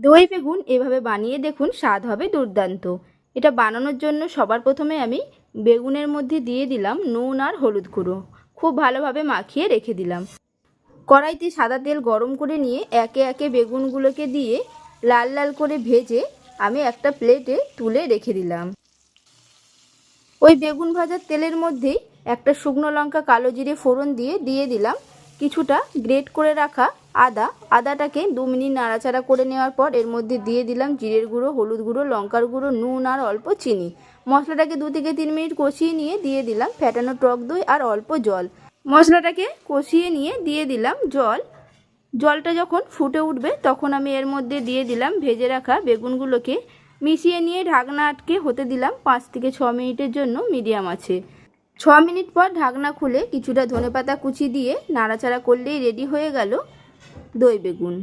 দই বেগুন এভাবে বানিয়ে দেখুন, স্বাদ হবে দুর্দান্ত। এটা বানানোর জন্য সবার প্রথমে আমি বেগুনের মধ্যে দিয়ে দিলাম নুন আর হলুদ গুঁড়ো। খুব ভালোভাবে মাখিয়ে রেখে দিলাম। কড়াইতে সাদা তেল গরম করে নিয়ে একে একে বেগুনগুলোকে দিয়ে লাল লাল করে ভেজে আমি একটা প্লেটে তুলে রেখে দিলাম। ওই বেগুন ভাজার তেলের মধ্যেই একটা শুকনো লঙ্কা, কালো জিরে ফোড়ন দিয়ে দিলাম কিছুটা গ্রেট করে রাখা আদাটাকে 2 মিনিট নাড়াচাড়া করে নেওয়ার পর এর মধ্যে দিয়ে দিলাম জিরের গুঁড়ো, হলুদ গুঁড়ো, লঙ্কার গুঁড়ো, নুন আর অল্প চিনি। মশলাটাকে 2 থেকে 3 মিনিট কষিয়ে নিয়ে দিয়ে দিলাম ফেটানো টক দই আর অল্প জল। মশলাটাকে কষিয়ে নিয়ে দিয়ে দিলাম জল। জলটা যখন ফুটে উঠবে তখন আমি এর মধ্যে দিয়ে দিলাম ভেজে রাখা বেগুনগুলোকে। মিশিয়ে নিয়ে ঢাকনা আটকে হতে দিলাম 5 থেকে 6 মিনিটের জন্য মিডিয়াম আছে। 6 মিনিট পর ঢাকনা খুলে কিছুটা ধনেপাতা কুচি দিয়ে নাড়াচাড়া করলেই রেডি হয়ে গেল দই বেগুন।